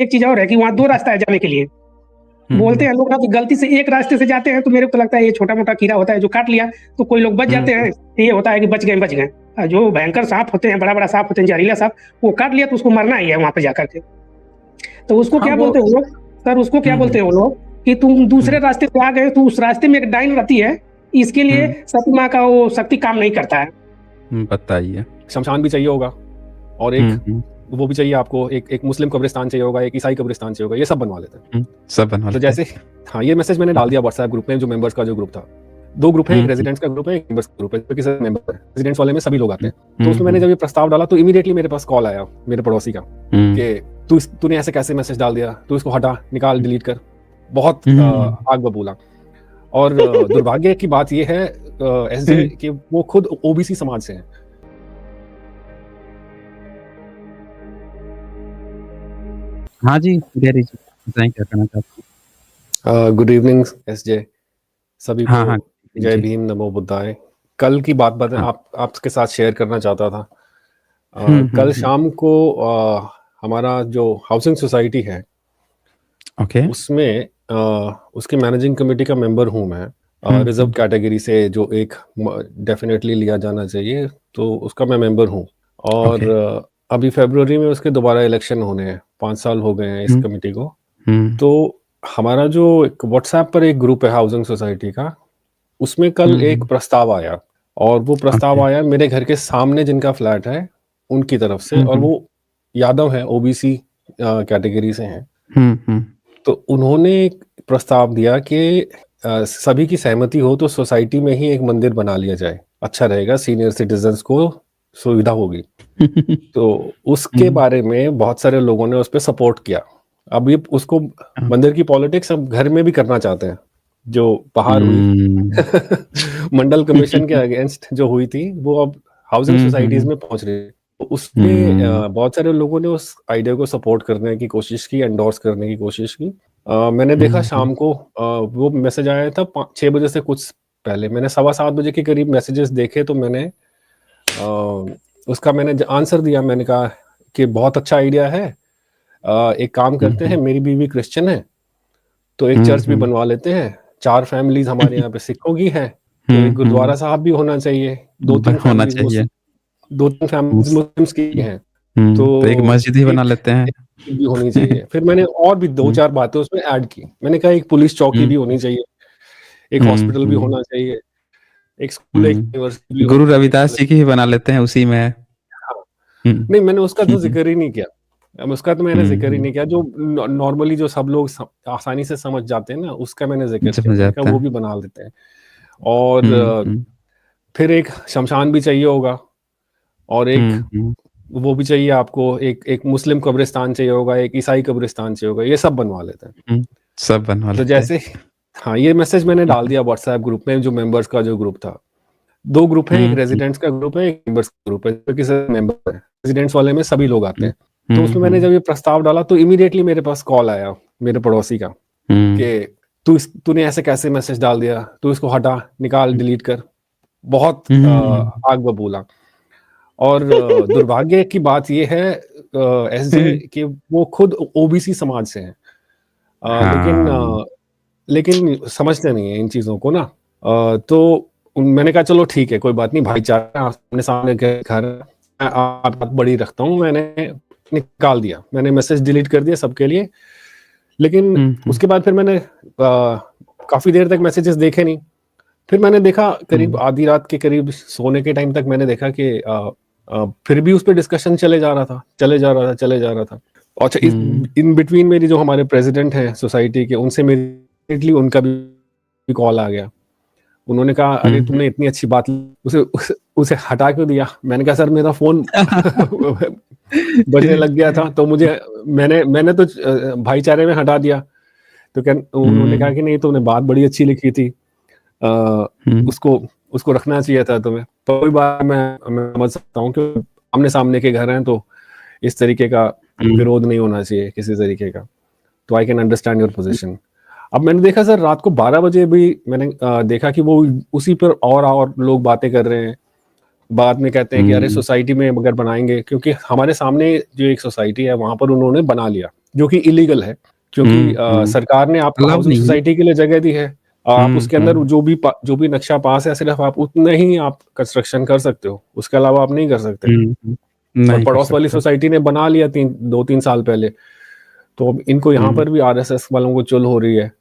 एक चीज़ और है कि वहाँ 2 रास्ता है जाने के लिए। बोलते हैं लोग ना कि गलती से एक रास्ते से जाते हैं तो मेरे को लगता है ये छोटा-मोटा कीड़ा होता है जो काट लिया, तो कोई लोग बच जाते हैं। ये होता है कि बच गए। जो भयंकर साँप होते हैं, बड़ा-बड़ा साँप होते हैं, जहरीला साँप, वो काट लिया तो उसको मरना ही है वहाँ पे जाकर के। तो उसको हाँ, क्या वो बोलते हैं वो लोग सर उसको क्या बोलते हैं वो लोग कि तुम दूसरे रास्ते से आ गए तो उस रास्ते में एक डाइन रहती है, इसके लिए सती माँ का वो शक्ति काम नहीं करता है। बताइए। शमशान भी चाहिए होगा और एक वो भी चाहिए आपको, एक मुस्लिम कब्रिस्तान चाहिए होगा, एक ईसाई कब्रिस्तान चाहिए होगा, ये सब बनवा लेते हैं। सब बनवा तो लेते हैं। जैसे हाँ, ये मैसेज मैंने डाल दिया व्हाट्सएप ग्रुप में, जो मेंबर्स का जो ग्रुप था। 2 ग्रुप है, एक रेजिडेंट्स का ग्रुप है, एक मेंबर्स का ग्रुप है, जो कि सब मेंबर है। रेजिडेंट्स वाले में सभी लोग आते हैं। तो उसमें मैंने जब ये प्रस्ताव डाला तो इमीडिएटली मेरे पास कॉल आया मेरे पड़ोसी का कि तूने ऐसे कैसे मैसेज डाल दिया, तू इसको हटा, निकाल, डिलीट कर। बहुत आग बबूला। और दुर्भाग्य की बात ये है एसजे कि वो खुद ओबीसी समाज से हैं। हाँ जी, गैरी जी, बताएं क्या कहना चाहते हैं। गुड इवनिंग एसजे, सभी को हाँ, जय भीम, नमो बुद्धाय। कल की बात आपके साथ शेयर करना चाहता था। कल शाम को हमारा जो हाउसिंग सोसाइटी है, उसमें उसके मैनेजिंग कमेटी का मेंबर हूँ मैं, रिजर्व कैटेगरी से, जो एक डेफिनेटली लिया जाना चाहिए, तो उसका मैं मेंबर हूँ। और अभी फरवरी में उसके दोबारा इलेक्शन होने हैं, 5 साल हो गए हैं इस कमेटी को। तो हमारा जो एक व्हाट्सएप पर एक ग्रुप है हाउसिंग सोसाइटी का, उसमें कल एक प्रस्ताव आया, और वो प्रस्ताव आया मेरे घर के सामने जिनका फ्लैट है उनकी तरफ से, और वो यादव है, ओबीसी कैटेगरी से हैं। तो उन्होंने एक प्रस्ताव दिया कि सभी की सहमति हो तो सोसाइटी में ही एक मंदिर बना लिया जाए, अच्छा रहेगा, सीनियर सिटीजन्स को सुविधा होगी। तो उसके बारे में बहुत सारे लोगों ने उस पर सपोर्ट किया। अब ये उसको मंदिर की पॉलिटिक्स अब घर में भी करना चाहते हैं, जो बाहर हुई मंडल कमीशन के अगेंस्ट जो हुई थी, वो अब हाउसिंग सोसाइटीज में पहुंच रही है। तो उसमें बहुत सारे लोगों ने उस आइडिया को सपोर्ट करने की कोशिश की, एंडोर्स करने की कोशिश की। मैंने देखा शाम को वो मैसेज आया था 6 बजे से कुछ पहले, मैंने 7:15 बजे के करीब मैसेजेस देखे, तो मैंने उसका मैंने आंसर दिया। मैंने कहा कि बहुत अच्छा आइडिया है, एक काम करते हैं, मेरी बीवी क्रिश्चियन है, तो एक चर्च भी बनवा लेते हैं। 4 फैमिलीज हमारे यहाँ पे सिखों की है, तो एक गुरुद्वारा साहब भी होना चाहिए, 2-3 फैमिलीज मुस्लिम्स की हैं, तो एक मस्जिद ही बना लेते हैं, भी होनी चाहिए। फिर मैंने और भी 2-4 बातें उसमें ऐड की। मैंने कहा एक पुलिस चौकी भी होनी चाहिए, एक हॉस्पिटल भी होना चाहिए, एक स्कूल, एक यूनिवर्सिटी। गुरु रविदास जी की ही बना लेते हैं उसी में। नहीं, मैंने उसका तो जिक्र ही नहीं किया, मैंने जिक्र ही नहीं किया। जो नॉर्मली जो सब लोग आसानी से समझ जाते हैं ना, उसका मैंने जिक्र किया, वो भी बना लेते हैं। और फिर एक शमशान भी चाहिए होगा, और एक वो भी चाहिए आपको, एक मुस्लिम कब्रिस्तान चाहिए होगा, एक ईसाई कब्रिस्तान चाहिए होगा, ये सब बनवा लेते हैं। सब बनवा लेते हैं। तो जैसे हाँ, ये मैसेज मैंने डाल दिया व्हाट्सएप ग्रुप में, जो मेंबर्स का जो ग्रुप था। 2 ग्रुप है, एक रेजिडेंट्स का ग्रुप है, एक मेंबर्स का ग्रुप है, जो कि सब मेंबर है। रेजिडेंट्स वाले में सभी लोग आते हैं। तो उसमें मैंने जब ये प्रस्ताव डाला तो इमीडिएटली मेरे पास कॉल आया मेरे पड़ोसी का कि तूने ऐसे कैसे मैसेज डाल दिया, तू इसको हटा, निकाल, डिलीट कर। बहुत आग बबूला। और दुर्भाग्य की बात ये है एसजे कि वो खुद ओबीसी समाज से हैं, लेकिन समझते नहीं है इन चीजों को ना। तो मैंने कहा चलो ठीक है, कोई बात नहीं, भाईचारा, आमने सामने घर बात बड़ी रखता हूँ। मैंने निकाल दिया, मैंने मैसेज डिलीट कर दिया सबके लिए। लेकिन उसके बाद फिर मैंने काफी देर तक मैसेजेस देखे नहीं। फिर मैंने देखा करीब आधी रात के करीब, सोने के टाइम तक मैंने देखा कि फिर भी उस पर डिस्कशन चले जा रहा था। अच्छा, इन बिटवीन मेरी जो हमारे प्रेसिडेंट हैं सोसाइटी के, उनसे मेरी उनका भी कॉल आ गया। उन्होंने कहा अरे तुमने इतनी अच्छी बात उसे हटा क्यों दिया? मैंने कहा सर मेरा फोन बजने लग गया था, तो मैंने तो भाईचारे में हटा दिया। तो उन्होंने कहा कि नहीं, तुमने बात बड़ी अच्छी लिखी थी, उसको रखना चाहिए था तुम्हें। कोई बात मैं समझ सकता हूँ कि आमने सामने के घर हैं, तो इस तरीके का विरोध नहीं होना चाहिए किसी तरीके का। तो I can understand your position. अब मैंने देखा सर रात को 12 बजे भी मैंने देखा कि वो उसी पर और लोग बातें कर रहे हैं। बाद में कहते हैं कि अरे सोसाइटी में अगर बनाएंगे, क्योंकि हमारे सामने जो एक सोसाइटी है वहां पर उन्होंने बना लिया, जो कि इलीगल है, क्योंकि सरकार ने आपको हाउसिंग सोसाइटी के लिए जगह दी है, आप उसके अंदर जो भी नक्शा पास है सिर्फ आप उतने ही आप कंस्ट्रक्शन कर सकते हो, उसके अलावा आप नहीं कर सकते। और पड़ोस वाली सोसाइटी ने बना लिया 2-3 साल पहले, तो अब इनको यहाँ पर भी आरएसएस वालों को चुल हो रही है।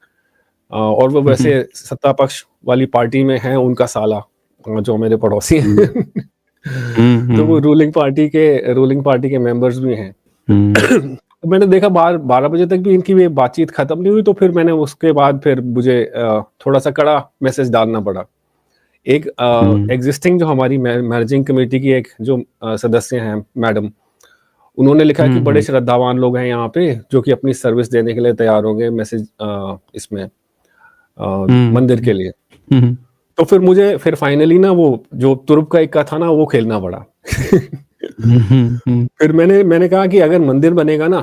और वो वैसे सत्ता पक्ष वाली पार्टी में है उनका साला, जो मेरे पड़ोसी हैं। तो वो रूलिंग पार्टी के मेंबर्स भी हैं। तो मैंने देखा 12 बजे तक भी इनकी बातचीत खत्म नहीं हुई, तो फिर मैंने उसके बाद फिर मुझे थोड़ा सा कड़ा मैसेज डालना पड़ा। एक एग्जिस्टिंग जो हमारी मैनेजिंग कमेटी की एक जो सदस्य हैं मैडम, उन्होंने लिखा कि बड़े श्रद्धावान लोग हैं यहाँ पे जो कि अपनी सर्विस देने के लिए तैयार होंगे मैसेज इसमें मंदिर के लिए। तो फिर मुझे फाइनली ना वो जो तुरुप का इक्का था ना वो खेलना पड़ा। फिर मैंने कहा कि अगर मंदिर बनेगा ना,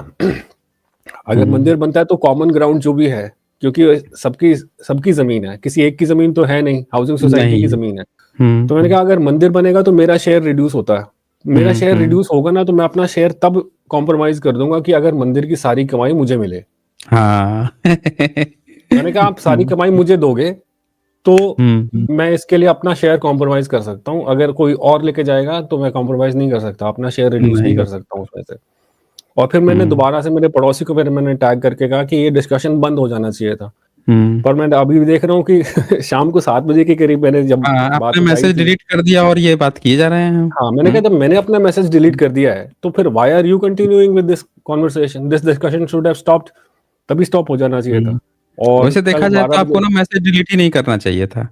अगर मंदिर बनता है तो कॉमन ग्राउंड जो भी है, क्योंकि सबकी जमीन है, किसी एक की जमीन तो है नहीं, हाउसिंग सोसाइटी की जमीन है। तो मैंने कहा अगर मंदिर बनेगा तो मेरा शेयर रिड्यूस होता है, मेरा शेयर रिड्यूस होगा ना तो मैं अपना शेयर तब कॉम्प्रोमाइज कर दूंगा कि अगर मंदिर की सारी कमाई मुझे मिले। मैंने कहा आप सारी कमाई मुझे दोगे तो मैं इसके लिए अपना शेयर कॉम्प्रोमाइज कर सकता हूँ, अगर कोई और लेके जाएगा तो मैं कॉम्प्रोमाइज नहीं कर सकता, अपना शेयर रिड्यूस नहीं कर सकता हूँ उसमें से। और फिर मैंने दोबारा से मेरे पड़ोसी को मैंने टैग करके कहा कि ये डिस्कशन बंद हो जाना चाहिए था। पर मैं अभी भी देख रहा हूँ कि शाम को 7 बजे के करीब मैंने जब आपने मैसेज डिलीट कर दिया और ये बात किए जा रहे हैं। हाँ, मैंने कहा जब मैंने अपना मैसेज डिलीट कर दिया है तो फिर why are you continuing with this conversation, this discussion should have stopped, तभी स्टॉप हो जाना चाहिए था। और वैसे देखा जाए तो आपको ना मैसेज डिलीट ही नहीं करना चाहिए था,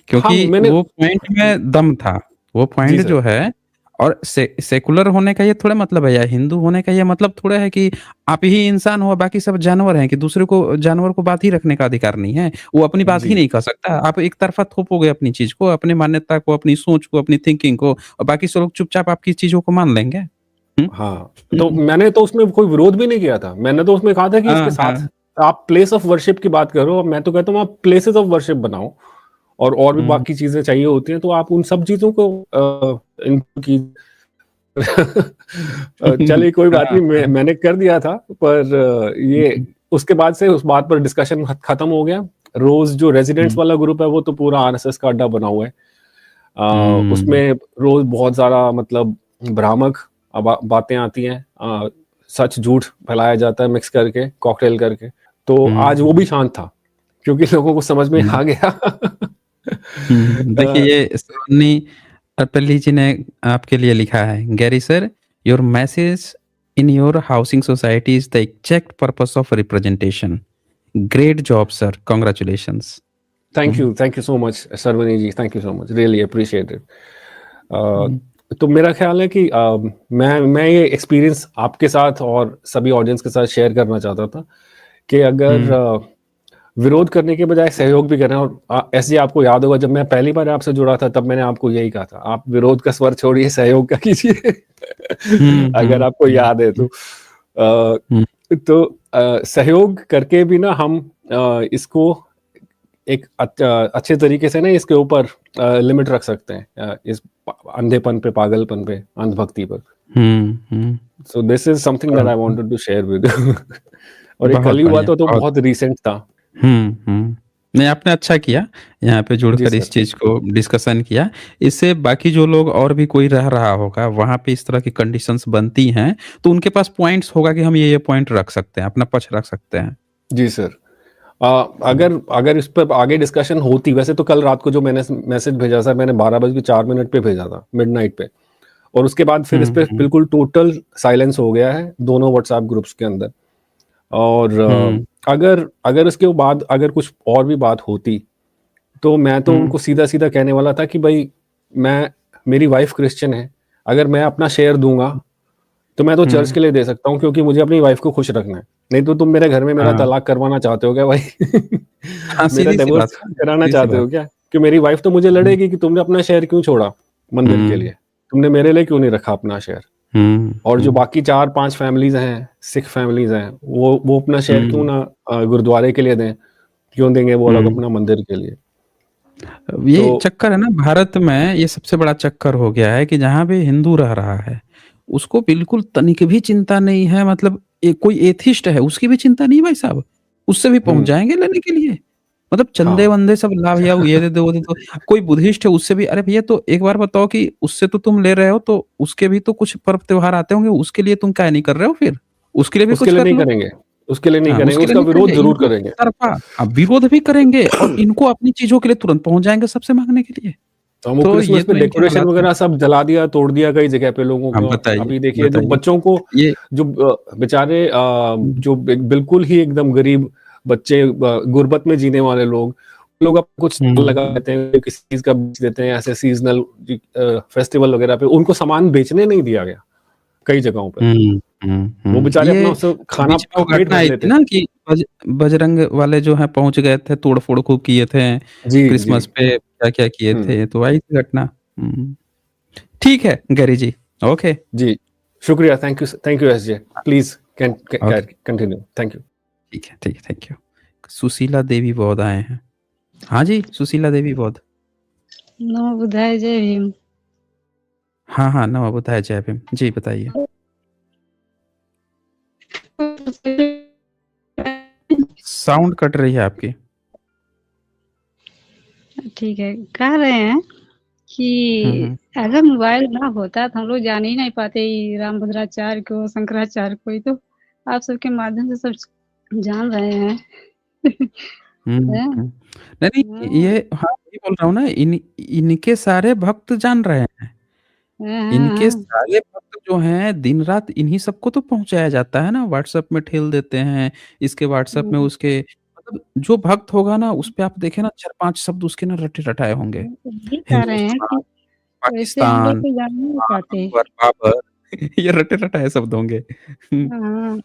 क्योंकि वो पॉइंट में दम था। वो पॉइंट जो है, और सेकुलर होने का ये थोड़ा मतलब है, या हिंदू होने का ये मतलब थोड़ा है कि आप ही इंसान हो, बाकी सब जानवर हैं, कि दूसरे को जानवर को बात ही रखने का अधिकार नहीं है, वो अपनी बात ही नहीं कर सकता। आप एक तरफा थोपोगे अपनी चीज को, अपनी मान्यता को, अपनी सोच को, अपनी थिंकिंग को, और बाकी सब लोग चुपचाप आपकी चीजों को मान लेंगे। हाँ, तो मैंने तो उसमें कोई विरोध भी नहीं किया था, मैंने तो उसमें कहा था कि इसके साथ आप प्लेस ऑफ वर्शिप की बात करो, मैं तो कहता हूँ आप प्लेसेस ऑफ वर्शिप बनाओ, और भी बाकी चीजें चाहिए होती हैं तो आप उन सब चीजों को इनकी चलिए कोई बात नहीं, मैंने कर दिया था, पर ये उसके बाद से उस बात पर डिस्कशन खत्म हो गया। रोज जो रेजिडेंट्स वाला ग्रुप है वो तो पूरा आरएसएस का अड्डा बना हुआ है। उसमें रोज बहुत सारा मतलब भ्रामक बातें आती हैं, सच झूठ फैलाया जाता है मिक्स करके, कॉकटेल करके। तो आज वो भी शांत था क्योंकि लोगों को समझ में आ गया। देखिए ये सोनी अर्पल्ली जी ने आपके लिए लिखा है, Gary sir, your message in your housing society is the exact purpose of representation. Great job sir, congratulations. Thank you so much Saravani ji, thank you so much, really appreciate it. तो मेरा ख्याल है कि मैं ये एक्सपीरियंस आपके साथ और सभी ऑडियंस के साथ शेयर करना चाहता था कि अगर विरोध करने के बजाय सहयोग भी करें। और ऐसे आपको याद होगा जब मैं पहली बार आपसे जुड़ा था तब मैंने आपको यही कहा था, आप विरोध का स्वर छोड़िए, सहयोग का कीजिए। अगर आपको याद है तो सहयोग करके भी ना हम इसको एक अच्छे तरीके से ना इसके ऊपर लिमिट रख सकते हैं, इस अंधेपन पे, पागलपन पे, अंधभक्ति पर। So this is something that I wanted to share with you. और एक कल हुआ तो बहुत रिसेंट था। नहीं, आपने अच्छा किया यहाँ पे जुड़कर इस चीज को डिस्कशन किया। इससे बाकी जो लोग और भी कोई रह रहा होगा वहां पे इस तरह की कंडीशंस बनती हैं तो उनके पास पॉइंट्स होगा कि हम ये पॉइंट रख सकते हैं, अपना पक्ष रख सकते हैं। जी सर। अगर इस पर आगे डिस्कशन होती, वैसे तो कल रात को जो मैंने मैसेज भेजा सर, मैंने 12:04 पे भेजा था, मिडनाइट पे, और उसके बाद फिर इस पे बिल्कुल टोटल साइलेंस हो गया है दोनों व्हाट्सएप ग्रुप्स के अंदर। और अगर इसके बाद अगर कुछ और भी बात होती तो मैं तो उनको सीधा सीधा कहने वाला था कि भाई मेरी वाइफ क्रिश्चियन है, अगर मैं अपना शेयर दूंगा तो मैं तो चर्च के लिए दे सकता हूँ क्योंकि मुझे अपनी वाइफ को खुश रखना है, नहीं तो तुम मेरे घर में मेरा तलाक करवाना चाहते हो क्या भाई? मेरा डिवोर्स कराना चाहते हो क्या? कि मेरी वाइफ तो मुझे लड़ेगी कि तुमने अपना शेयर क्यों छोड़ा मंदिर के लिए, तुमने मेरे लिए क्यों नहीं रखा अपना शेयर? और जो बाकी 4-5 फैमिलीज हैं, सिख फैमिलीज हैं, वो अपना शेयर क्यों ना गुरुद्वारे के लिए दें, क्यों देंगे वो लोग अपना मंदिर के लिए? ये तो चक्कर है ना भारत में, ये सबसे बड़ा चक्कर हो गया है कि जहां भी हिंदू रह रहा है उसको बिल्कुल तनिक भी चिंता नहीं है, मतलब कोई एथिस्ट है उसकी भी चिंता नहीं भाई साहब, उससे भी पहुंच जाएंगे लेने के लिए। मतलब चंदे वंदे सब लाभ या ये दे दो वो दे दो। कोई बुद्धिस्ट है उससे भी, अरे भैया तो एक बार बताओ कि उससे तो तुम ले रहे हो तो उसके भी तो कुछ पर्व त्योहार आते होंगे, उसके लिए तुम क्या नहीं कर रहे हो फिर? उसके लिए भी कुछ कर लो। उसके लिए नहीं हाँ, करेंगे, उसके लिए उसका नहीं विरोध करेंगे, जरूर इनको करेंगे। तरफा विरोध भी करेंगे और इनको अपनी चीजों के लिए तुरंत पहुंच जाएंगे सबसे मांगने के लिए। तो वो तो क्रिसमस ये पे तो इनके डेकोरेशन हालात हैं। वगैरह सब जला दिया, तोड़ दिया कई जगह पे लोगों हाँ, को। बताइए अभी देखिए जो बताइए बच्चों को, ये जो बेचारे जो बिल्कुल ही एकदम गरीब बच्चे, गुर्बत में जीने वाले लोग अब कुछ लगा देते हैं, किसी चीज का बेच देते हैं, ऐसे सीजनल फेस्टिवल वगैरह पे उनको सामान बेचने नहीं दिया गया कई जगहों पे। वो बेचारे अपना ये उससे खाना बीच में वो पेट घटना भर आई लेते थी ना कि बजरंग वाले जो है पहुंच गए थे, तोड़ फोड़ खूब किए थे जी जी। क्रिसमस पे, क्या क्या किए थे, तो आई थी घटना। ठीक है गैरी जी, ओके जी शुक्रिया, thank you SJ, please continue, thank you. ठीक है थैंक यू। सुशीला देवी बौद्ध आए हैं। हाँ जी सुशीला देवी बौद्ध। नमो बुद्धाय, जय भीम। हाँ नमो बुद्धाय जय भीम जी, बताइए। साउंड कट रही है आपकी। ठीक है, कह रहे हैं कि अगर मोबाइल ना होता तो हम लोग जान ही नहीं पाते रामभद्राचार्य को, शंकराचार्य को। ही तो आप सबके माध्यम से सब जान रहे हैं। नहीं ये हाँ ये बोल रहा हूँ ना, इनके सारे भक्त जान रहे हैं। इनके सारे भक्त जो हैं दिन रात इन्हीं सबको तो पहुंचाया जाता है ना, व्हाट्सएप में ठेल देते हैं, इसके व्हाट्सएप में उसके, मतलब जो भक्त होगा ना उस पे आप देखें ना 4-5 शब्द उसके ना रटे रटाए होंगे। ये कह रहे हैं हिंदुस्तान, कि वैसे हम लोग पाकिस्तान, तो जान नहीं पाते। अकबर, बाबर ये रटे रटाए शब्द होंगे। हाँ।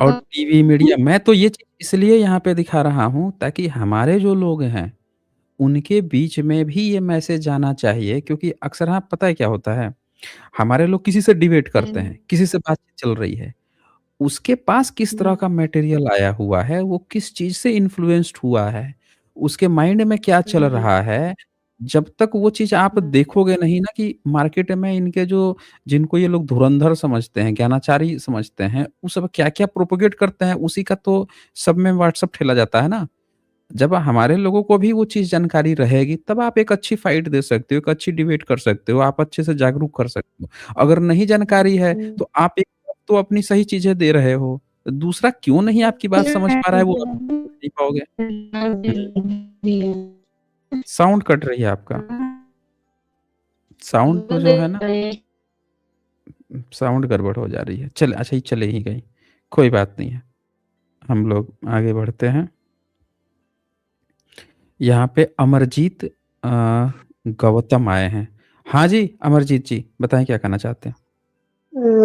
और टीवी मीडिया, मैं तो ये चीज़ इसलिए यहाँ पे दिखा रहा हूँ ताकि हमारे जो लोग हैं, उनके बीच में भी ये मैसेज जाना चाहिए, क्योंकि अक्सर हाँ, पता है क्या होता है? हमारे लोग किसी से डिबेट करते हैं, किसी से बातचीत चल रही है, उसके पास किस तरह का मटेरियल आया हुआ है, वो किस चीज़ से इन्फ्लुएंस्ड हुआ है, उसके माइंड में क्या चल रहा है, जब तक वो चीज़ आप देखोगे नहीं ना कि मार्केट में इनके जो, जिनको ये लोग धुरंधर समझते हैं, ज्ञानाचारी समझते हैं, वो सब क्या-क्या प्रोपेगेट करते हैं, उसी का तो सब में व्हाट्सएप ठेला जाता है ना। जब हमारे लोगों को भी वो चीज़ जानकारी रहेगी, तब आप एक अच्छी फाइट दे सकते हो, एक अच्छी डिबेट कर सकते हो, आप अच्छे से जागरूक कर सकते हो। अगर नहीं जानकारी है, तो आप एक तो अपनी सही चीज़ें दे रहे हो, दूसरा क्यों नहीं आपकी बात समझ पा रहा है वो आप नहीं पाओगे। साउंड कट रही है आपका। साउंड तो जो है ना, साउंड गड़बड़ हो जा रही है। अच्छा ये चले ही गई, कोई बात नहीं है। हम लोग आगे बढ़ते हैं। यहाँ पे अमरजीत गौतम आए हैं। हाँ जी अमरजीत जी, बताएं क्या कहना चाहते हैं?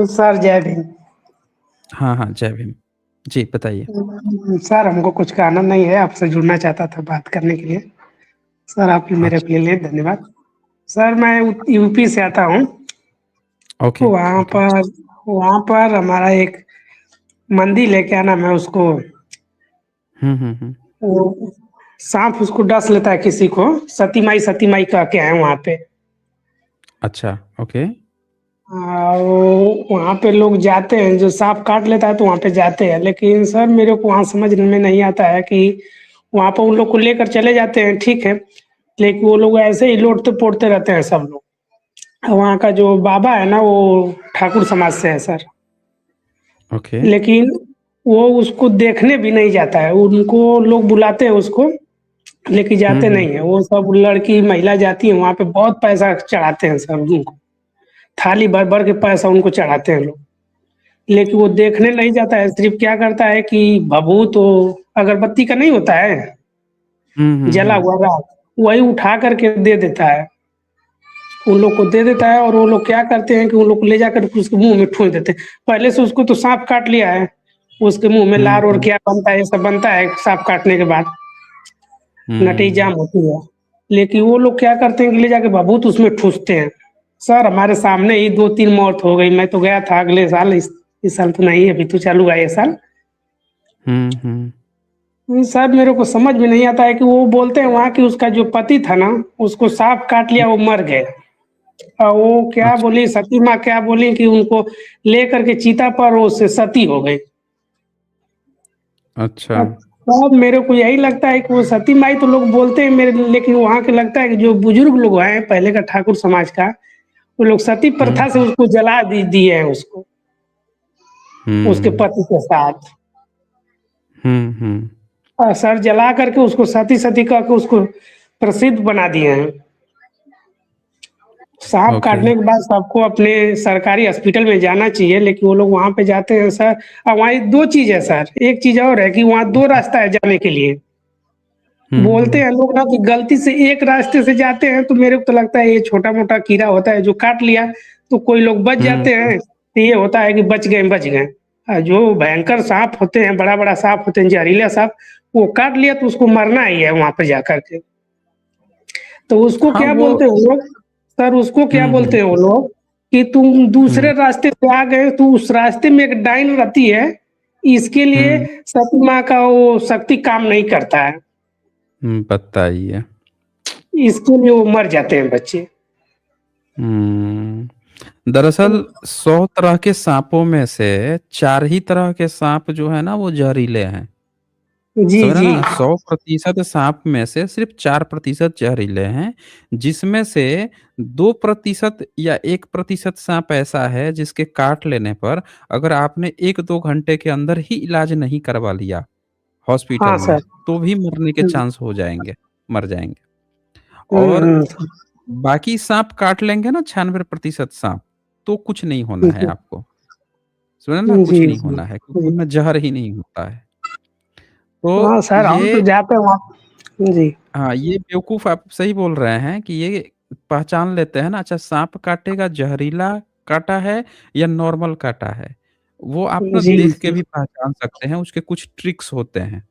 सर जय भीम। हाँ जय भीम जी, बताइए। सर हमको कुछ कहना नहीं है, आपसे जुड़ना चाहता था बात करने के लिए। सर आप मेरे अच्छा, लिए धन्यवाद। सर मैं यूपी से आता हूँ। ओके वहाँ ओके। पर हमारा एक मंदिर है, क्या नाम है उसको, वो सांप उसको डस लेता है किसी को, सती माई कह के है वहाँ पे। अच्छा ओके। वहाँ पे लोग जाते हैं, जो सांप काट लेता है तो वहाँ पे जाते हैं। लेकिन सर मेरे को वहाँ समझ में नहीं आता है कि वहाँ पर उन लोग को लेकर चले जाते हैं, ठीक है, लेकिन वो लोग ऐसे ही लौटते पोड़ते रहते हैं सब लोग। वहाँ का जो बाबा है ना, वो ठाकुर समाज से है सर। ओके। लेकिन वो उसको देखने भी नहीं जाता है, उनको लोग बुलाते हैं उसको, लेके जाते नहीं है। वो सब लड़की महिला जाती है वहाँ पे, बहुत पैसा चढ़ाते हैं सर उनको, थाली भर भर के पैसा उनको चढ़ाते हैं लोग। लेकिन वो देखने नहीं जाता है, सिर्फ क्या करता है कि भभूत, वो अगरबत्ती का नहीं होता है जला हुआ राख, वही उठा करके दे देता है उन लोग को, दे देता है। और वो लोग क्या करते हैं कि उन लोग को ले जाकर उसके मुंह में ठूंस देते हैं। पहले से उसको तो सांप काट लिया है, उसके मुंह में लार और क्या बनता है, ये सब बनता है सांप काटने के बाद, नटी जाम होती है। लेकिन वो लोग क्या करते हैं कि ले जाके भभूत उसमें ठूसते हैं। सर हमारे सामने ही 2-3 मौत हो गई। मैं तो गया था अगले साल, इस साल तो नहीं, अभी तो चालू है ये साल। सर मेरे को समझ में नहीं आता है कि वो बोलते हैं वहाँ कि उसका जो पति था ना, उसको सांप काट लिया, वो मर गया। वो क्या अच्छा बोली सती माँ, क्या बोली कि उनको लेकर के चीता पर वो से सती हो गई। अच्छा अब मेरे को यही लगता है कि वो सती माई तो लोग बोलते हैं मेरे, लेकिन वहाँ के लगता है कि जो बुजुर्ग लोग हैं पहले का ठाकुर समाज का, वो लोग सती प्रथा से हम्म उसको जला दिए हैं उसको, उसके हम्म पति के साथ। हम्म। सर जला करके उसको सती सती करके उसको प्रसिद्ध बना दिए हैं। सांप ओके काटने के बाद सबको अपने सरकारी हॉस्पिटल में जाना चाहिए, लेकिन वो लोग वहां पे जाते हैं सर। अब वहाँ दो चीज है सर, एक चीज और है कि वहाँ दो रास्ता है जाने के लिए। बोलते हम्म। हैं लोग ना कि गलती से एक रास्ते से जाते हैं, तो मेरे को तो लगता है ये छोटा मोटा कीड़ा होता है जो काट लिया, तो कोई लोग बच हम्म जाते हैं, तो ये होता है कि बच गए बच गए। जो भयंकर सांप होते हैं, बड़ा बड़ा सांप होते हैं, जहरीला सांप, वो काट लिया तो उसको मरना ही है वहां पे जाकर के। तो उसको हाँ क्या वो बोलते हैं वो लोग, सर उसको क्या बोलते हम्म हैं वो लोग कि तुम दूसरे हम्म रास्ते से आ गए, तो उस रास्ते में एक डाइन रहती है, इसके लिए हम्म सती माँ का वो शक्ति काम नहीं करता है, बताइए। इसके लिए वो मर जाते हैं बच्चे। दरअसल 100 तरह के सांपों में से 4 ही तरह के सांप जो है ना वो जहरीले हैं। जी समझ रहे जी ना, 100% सांप में से सिर्फ 4% जहरीले हैं, जिसमें से 2% या 1% सांप ऐसा है जिसके काट लेने पर अगर आपने 1-2 घंटे के अंदर ही इलाज नहीं करवा लिया हाँ हॉस्पिटल में, सर। तो भी मरने के हम्म चांस हो जाएंगे, मर जाएंगे। और हम्म। बाकी सांप काट लेंगे ना 96% सांप, तो कुछ नहीं होना है जी आपको। समझे ना, जी कुछ नहीं जी होना है क्योंकि जी। उनमें जहर ही नहीं होता है। हाँ तो सर, हम तो ये जाते हैं वहाँ। जी हाँ, ये बेवकूफ़ आप सही बोल रहे हैं कि ये पहचान लेते हैं ना, अच्छा सांप काटेगा जहरीला काँटा है या नॉर्मल काँटा है। वो आप ना जी देख के जी भी पहचान सकते हैं, उसके कुछ ट्रिक्स होते हैं।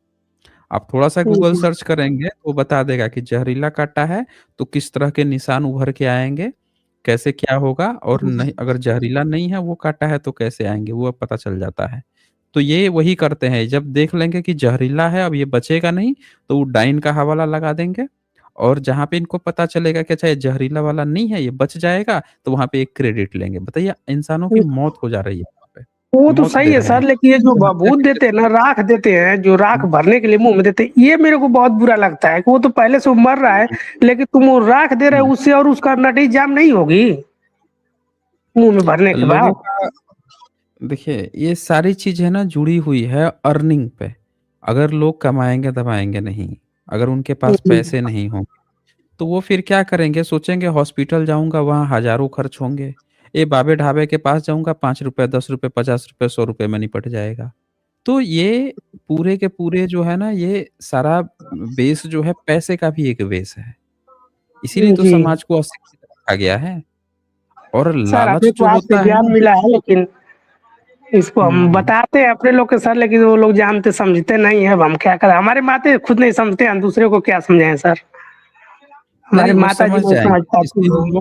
आप थोड़ा-सा गूगल सर्च करेंगे तो बता देगा कि जहरीला काँटा है तो किस तरह के निशान उभर के आएँगे, कैसे क्या होगा और नहीं अगर जहरीला नहीं है वो काँटा है तो कैसे आएँगे, वो अब पता चल जाता है। तो ये वही करते हैं, जब देख लेंगे कि जहरीला है अब ये बचेगा नहीं, तो वो डाइन का हवाला लगा देंगे और जहाँ पे इनको पता चलेगा कि अच्छा ये जहरीला वाला नहीं है, ये बच जाएगा, तो वहाँ पे एक क्रेडिट लेंगे। बताइए इंसानों की जी। मौत हो जा रही है वहाँ पे, वो तो मौत सही दे है रहे सर, हैं। लेकिन ये जो तो हत्या बबूत भी देते हैं ना, राख देते हैं, जो राख हुँ, भरने के लिए मुंह में देते हैं, ये मेरे को बहुत बुरा लगता है कि वो तो पहले से वो मर रहा है, हुँ, लेकिन तुम वो राख दे रहे हुँ। हो उससे, और उसका नटी जाम नहीं होगी मुंह में भरने के लोगों बाद। का देखिए, ये सारी चीज़ें ना जुड़ी हुई है अर्निंग पे। अगर लोग कमाएँगे-दमाएँगे नहीं, अगर उनके पास पैसे नहीं होंगे, तो वो फिर क्या करेंगे? सोचेंगे हॉस्पिटल जाऊँगा वहाँ हज़ारों खर्च होंगे। ये बाबे ढाबे के पास जाऊँगा ₹5, ₹10, ₹50, ₹100 में निपट जाएगा। तो ये पूरे के पूरे जो है ना ये सारा बेस जो है पैसे का भी एक बेस है। इसीलिए तो जी समाज को अशिक्षित रखा गया है और सर, लालच अभी तो जो आपसे होता है ज्ञान ना मिला है, लेकिन इसको हम हुँ। बताते हैं अपने लोग के सर, लेकिन वो लोग जानते समझते नहीं है। अब हम क्या करें, हमारे माते खुद नहीं समझते, हम दूसरे को क्या समझाएं सर। नहीं, हमारे नहीं वो माता जी समझ नहीं समझ जाएँगे। पाती हैं।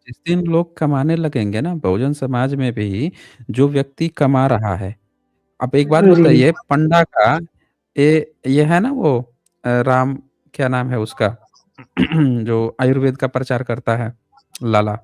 जिस दिन लोग कमाने लगेंगे ना बहुजन समाज में भी जो व्यक्ति कमा रहा है अब एक बात जी बताइए पंडा का ये है ना वो राम क्या नाम है उसका जो आयुर्वेद का प्रचार करता है लाला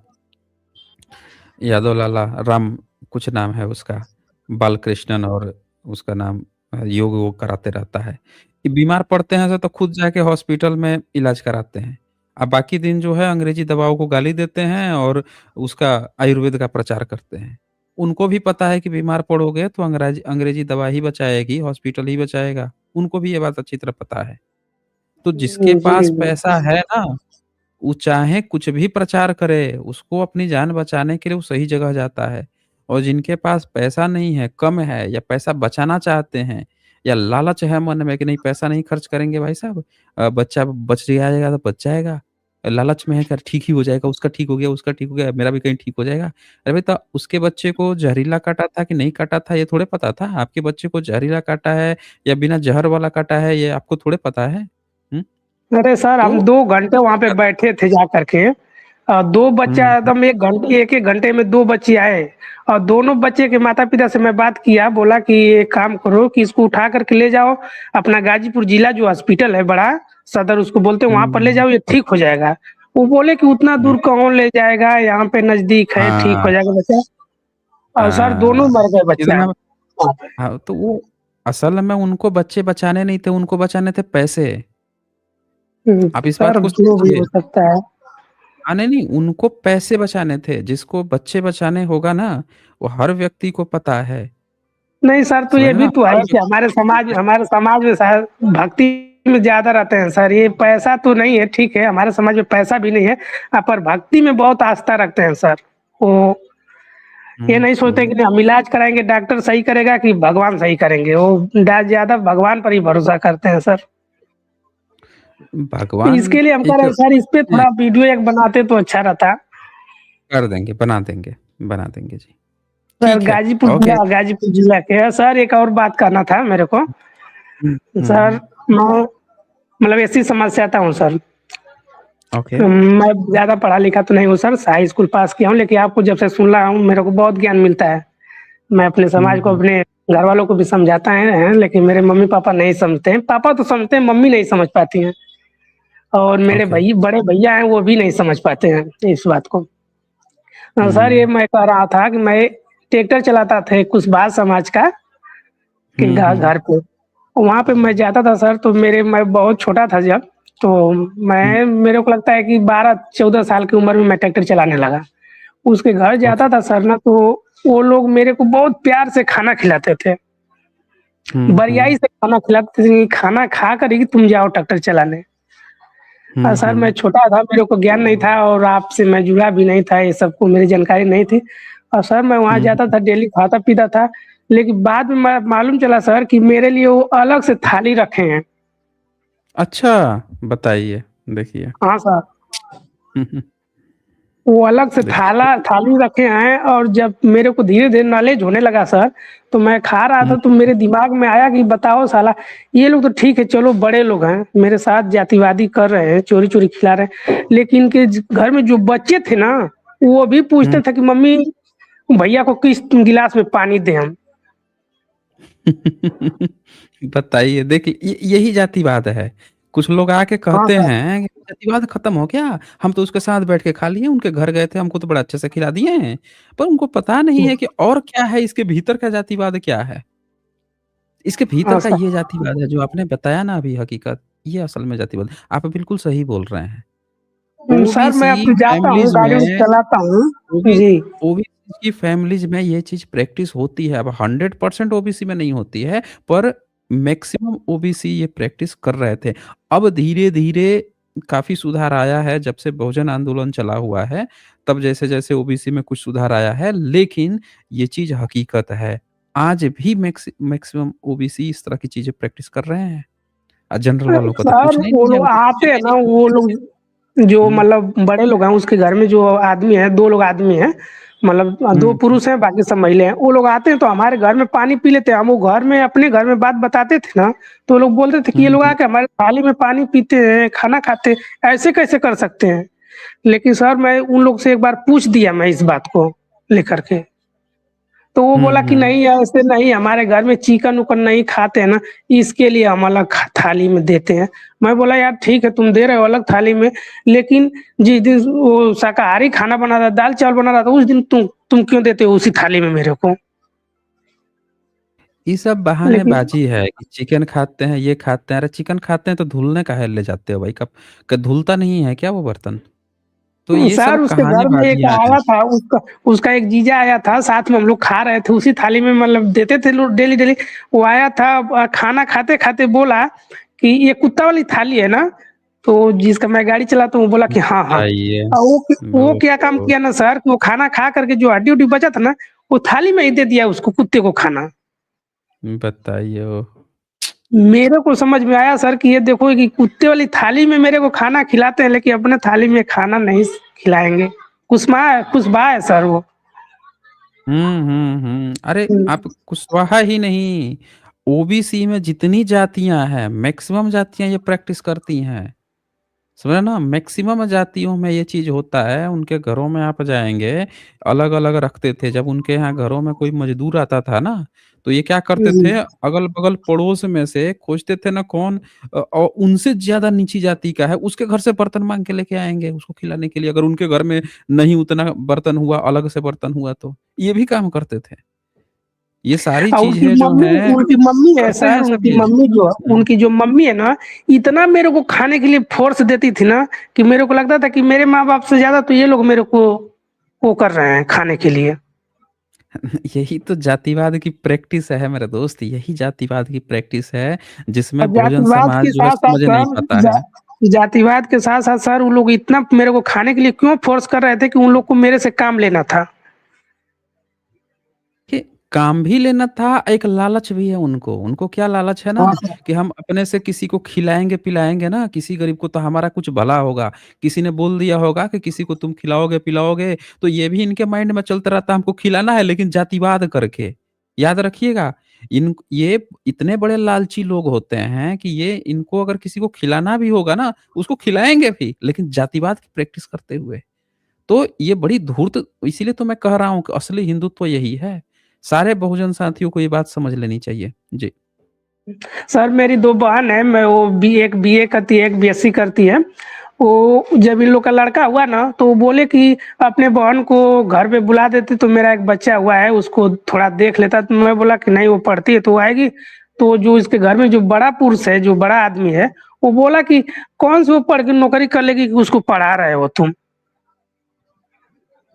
यादव लाला राम कुछ नाम है उसका बालकृष्णन और उसका नाम योग वोग कराते रहता है। ये बीमार पड़ते हैं तो खुद जाके हॉस्पिटल में इलाज कराते हैं। अब बाकी दिन जो है अंग्रेजी दवाओं को गाली देते हैं और उसका आयुर्वेद का प्रचार करते हैं। उनको भी पता है कि बीमार पड़ोगे तो अंग्रेजी अंग्रेजी दवा ही बचाएगी, हॉस्पिटल ही बचाएगा। उनको भी ये बात अच्छी तरह पता है। तो जिसके जी पास जी पैसा है ना वो चाहे कुछ भी प्रचार करे, उसको अपनी जान बचाने के लिए वो सही जगह जाता है। और जिनके पास पैसा नहीं है, कम है या पैसा बचाना चाहते हैं या लालच है मन में कि नहीं पैसा नहीं खर्च करेंगे भाई साहब बच्चा बच जाएगा तो बच जाएगा। लालच में है कि ठीक ही हो जाएगा, उसका ठीक हो गया, उसका ठीक हो गया, मेरा भी कहीं ठीक हो जाएगा। अरे भाई तो उसके बच्चे को जहरीला काटा था कि नहीं काटा था ये थोड़े पता था? आपके बच्चे को जहरीला काटा है या बिना जहर वाला काटा है ये आपको थोड़े पता है? हुँ? अरे सर, तो हम 2 घंटे वहां पे बैठे थे जा करके। दो बच्चा हुँ, एकदम 1 घंटे, एक 1 घंटे में 2 बच्चे आए, और दोनों बच्चे के माता पिता से मैं बात किया, बोला कि एक काम करो कि इसको उठा करके ले जाओ अपना गाजीपुर जिला जो हॉस्पिटल है बड़ा, सदर उसको बोलते हैं, वहां पर ले हुँ, जाओ, ये ठीक हो जाएगा। वो बोले कि उतना दूर कौन ले जाएगा, यहाँ पे नजदीक है, ठीक हो हाँ, जाएगा बच्चा। और सर दोनों हाँ, मर गए बच्चा। इतना हाँ, तो वो असल में उनको बच्चे बचाने नहीं थे, उनको बचाने थे पैसे। आप इस बात सर को जो भी समझिए। हो सकता है। हाँ, नहीं, उनको पैसे बचाने थे, जिसको बच्चे बचाने होगा ना, वो हर व्यक्ति को पता है। नहीं सर, तो समझ ये रहे भी हैं? तो हर है कि व्यक्ति हमारे समाज में सर भक्ति में ज़्यादा रहते हैं सर, ये पैसा तो नहीं है, ठीक है, हमारे समाज में पैसा भी नहीं है, पर भक्ति में बहुत आस्था रखते हैं सर। वो ये हुँ, नहीं सोचते हुँ। कि हम इलाज कराएँगे, डॉक्टर सही करेगा कि भगवान सही करेंगे, वो ज़्यादा भगवान पर ही भरोसा करते हैं सर। भगवान इसके लिए हम कह एक रहे हैं सर, इस पे हैं, थोड़ा वीडियो एक बनाते तो अच्छा रहता। कर देंगे, बना देंगे जी। सर ठीक है, ओके। गाजीपुर जिला के हैं। सर एक और बात करना था मेरे को। हुँ, हुँ, सर हुँ। मैं मतलब ऐसी समस्या था हूँ सर। ओके। मैं ज़्यादा पढ़ा लिखा तो नहीं हूँ सर, हाई स्कूल पास किया हूँ, लेकिन आपको जब से सुन रहा हूँ मेरे को बहुत ज्ञान मिलता है। मैं अपने हुँ, समाज को, हुँ। अपने घर वालों को भी समझाता है, लेकिन मेरे मम्मी पापा नहीं समझते हैं। पापा तो समझते हैं, मम्मी नहीं समझ पाती हैं। और मेरे ओके। बड़े भैया हैं, वो भी नहीं समझ पाते हैं इस बात को। सर ये हुँ। मैं कह रहा था कि मैं ट्रैक्टर चलाता था कुशवाहा समाज का के हुँ, हुँ, घर पे। वहाँ पे मैं जाता था सर, तो मैं बहुत छोटा था जब, तो हुँ। मेरे को लगता है कि 12-14 साल की उम्र में मैं ट्रैक्टर चलाने लगा। उसके घर ओके। जाता था सर ना, तो वो लोग मेरे को बहुत प्यार से खाना खिलाते थे। हुँ, बरियाई हुँ। से खाना खिलाते थे कि खाना खा कर ही तुम जाओ ट्रैक्टर चलाने। हुँ, सर मैं हुँ। छोटा था, मेरे को ज्ञान नहीं था और आपसे मैं जुड़ा भी नहीं था, ये सब को मेरी जानकारी नहीं थी। और सर मैं वहाँ हुँ, जाता हुँ। था, डेली खाता-पीता था, लेकिन बाद में मालूम चला सर कि मेरे लिए वो अलग से थाली रखे हैं। अच्छा, बताइए, देखिए। हाँ सर। हुँ, हुँ। वो अलग से देखिए। थाली रखे हैं, और जब मेरे को धीरे-धीरे नॉलेज होने लगा सर, तो मैं खा रहा था, हुँ, तो मेरे दिमाग में आया कि बताओ साला, ये लोग तो ठीक है, चलो बड़े लोग हैं, मेरे साथ जातिवादी कर रहे हैं, चोरी-चोरी खिला रहे हैं, लेकिन इनके घर में जो बच्चे थे ना, वो भी हुँ। पूछते थे कि मम्मी भैया को किस गिलास में पानी दें हम। बताइए, देखिए यही जातिवाद है। कुछ लोग आके हाँ कहते सर। हैं कि जातिवाद खत्म हो गया, हम तो उसके साथ बैठ के खा लिए, उनके घर गए थे, हमको तो बड़ा अच्छे से खिला दिए हैं। पर उनको पता नहीं है कि और क्या है, इसके भीतर का जातिवाद क्या है। इसके भीतर हाँ का सर। ये जातिवाद है जो आपने बताया ना अभी हकीकत, ये असल में जातिवाद आप बिल्कुल सही बोल रहे हैं। सर मैं ओबीसी अब जाता हूँ, फैमिलीज़ गाड़ी में चलाता हूँ। ओबी जी। ओबीसी की फैमिलीज़ में ये चीज़ प्रैक्टिस होती है। अब 100% ओबीसी में नहीं होती है, पर मैक्सिमम ओबीसी ये प्रैक्टिस कर रहे थे। अब धीरे-धीरे काफ़ी सुधार आया है, जब से बहुजन आंदोलन चला हुआ है, तब जैसे-जैसे ओबीसी में कुछ सुधार आया है, लेकिन ये चीज़ हकीकत है। आज भी मैक्सिमम ओबीसी इस तरह की चीज़ें प्रैक्टिस कर रहे हैं। जनरल वालों का तो सर पूछना ही वो नहीं है, लोग वो तो आते हैं पूछेंगे ना, ही नहीं। वो लोग जो हुँ, मतलब बड़े लोग हैं, उसके घर में जो आदमी है, 2 लोग आदमी हैं, मतलब 2 हुँ, पुरुष हैं, बाकी सब महिला हैं। वो लोग आते हैं तो हमारे घर में पानी पी लेते हैं। हम वो घर में अपने घर में बात बताते थे ना, तो वो लोग बोलते थे कि ये हुँ, लोग हुँ। आके हमारे थाली में पानी पीते हैं, खाना खाते हैं, ऐसे कैसे कर सकते हैं? लेकिन सर मैं उन लोग से एक बार पूछ दिया मैं इस बात को लेकर के। तो वो हुँ, बोला कि हुँ। नहीं ऐसे नहीं, हमारे घर में चिकन-उकन नहीं खाते हैं ना, इसके लिए हम अलग थाली में देते हैं। मैं बोला यार ठीक है, तुम दे रहे हो अलग थाली में, लेकिन जिस दिन वो शाकाहारी खाना बना रहा, दाल-चावल बना रहा था, उस दिन तुम क्यों देते हो उसी थाली में मेरे को? ये सब लेकिन बहानेबाज़ी है कि चिकन खाते हैं, ये खाते हैं। अरे चिकन खाते हैं तो धुलने काहे ले जाते हो भाई? कब धुलता नहीं है क्या वो बर्तन? तो ये सर सब उसके घर में एक कहानीबाज़ियाँ हैं। आया था, उसका उसका एक जीजा आया था, साथ में हम लोग खा रहे थे, उसी थाली में मतलब देते थे लोग डेली-डेली। वो आया था, खाना खाते-खाते बोला कि ये कुत्ता वाली थाली है ना? तो जिसका मैं गाड़ी चलाता हूँ, वो बोला कि हाँ, हाँ। बताइए। वो क्या काम ओहो! किया ना सर, कि वो खाना खा करके जो हड्डी-वड्डी बचा था ना, वो थाली में ही दे दिया उसको, कुत्ते को खाना। बताइए ओह! मेरे को समझ में आया सर कि ये देखो कि कुत्ते वाली थाली में मेरे को खाना खिलाते हैं, लेकिन अपने थाली में खाना नहीं खिलाएँगे। कुश्बा है सर वो। हुँ, हुँ, हुँ। अरे हुँ। आप कुशवाहा ही नहीं, ओबीसी में जितनी जातियाँ हैं, मैक्सिमम जातियाँ ये प्रैक्टिस करती हैं। समझ ना, मैक्सिमम जातियों में ये चीज़ होता है। उनके घरों में आप जाएँगे, अलग-अलग रखते थे। जब उनके यहाँ घरों में कोई मज़दूर आता था ना, तो ये क्या करते जी। थे, अगल-बगल पड़ोस में से खोजते थे ना कौन और उनसे ज़्यादा नीची जाति का है, उसके घर से बर्तन माँग के लेके आएँगे उसको खिलाने के लिए। अगर उनके घर में नहीं उतना बर्तन हुआ, अलग से बर्तन हुआ तो। ये भी काम करते थे। ये सारी और चीज़ें जो हैं उनकी मम्मी है करते सर, हैं सब ये। हुँ। उनकी जो मम्मी है ना, इतना मेरे को खाने के लिए फ़ोर्स देती थी ना, कि मेरे को लगता था कि मेरे माँ-बाप से ज़्यादा तो ये लोग मेरे को वो कर रहे हैं खाने के लिए। यही तो जातिवाद की प्रैक्टिस है मेरे दोस्त, यही जातिवाद की प्रैक्टिस है, जिसमें और बहुजन समाज जो है समझ नहीं पाता है। जातिवाद के साथ-साथ सर वो लोग इतना मेरे को खाने के लिए क्यों फ़ोर्स कर रहे थे कि उन लोग को मेरे से काम लेना था। कि काम भी लेना था, एक लालच भी है उनको। उनको क्या लालच है ना हाँ सर। कि हम अपने से किसी को खिलाएँगे-पिलाएँगे ना, किसी गरीब को तो हमारा कुछ भला होगा। किसी ने बोल दिया होगा कि किसी को तुम खिलाओगे-पिलाओगे, तो ये भी इनके माइंड में चलता रहता है हमको खिलाना है लेकिन जातिवाद करके। याद रखिएगा, ये इतने बड़े लालची लोग होते हैं कि ये इनको अगर किसी को खिलाना भी होगा ना, उसको खिलाएँगे भी लेकिन जातिवाद की प्रैक्टिस करते हुए। तो ये बड़ी धूर्त इसीलिए तो मैं कह रहा हूँ कि असली हिंदुत्व यही है। सारे बहुजन साथियों को ये बात समझ लेनी चाहिए। जी। सर मेरी 2 बहन है, मैं वो एक बीए करती है, एक बीएससी करती है। वो जब इन लोग का लड़का हुआ ना, तो वो बोले कि अपने बहन को घर पे बुला देते तो मेरा एक बच्चा हुआ है, उसको थोड़ा देख लेता। तो मैं बोला कि नहीं वो पढ़ती है तो वो आएगी। तो जो इसके घर में जो बड़ा पुरुष है, जो बड़ा आदमी है, वो बोला कि कौन से वो पढ़ के नौकरी कर लेगी कि उसको पढ़ा रहे हो तुम?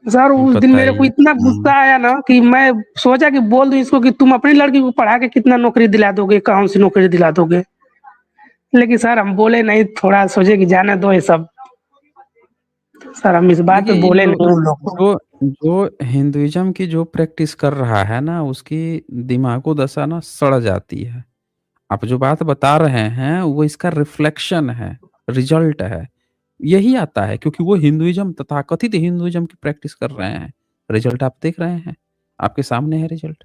सर उस दिन मेरे को बताइए। इतना गुस्सा आया ना कि मैं सोचा कि बोल दूँ इसको कि तुम अपनी लड़की को पढ़ा के कितना नौकरी दिला दोगे, कौन सी नौकरी दिला दोगे? लेकिन सर हम बोले नहीं, थोड़ा सोचे कि जाने दो ये सब। सर हम इस बात पे देखिए, बोले जो नहीं उन लोग को। जो जो हिंदुइज़्म की जो प्रैक्टिस कर रहा है ना, उसकी दिमागो दशा ना सड़ जाती है। आप जो बात बता रहे हैं, वो इसका रिफ्लेक्शन है, रिज़ल्ट है। यही आता है क्योंकि वो हिंदुइज़्म तथाकथित हिंदुइज़्म की प्रैक्टिस कर रहे हैं। रिज़ल्ट आप देख रहे हैं, आपके सामने है रिज़ल्ट।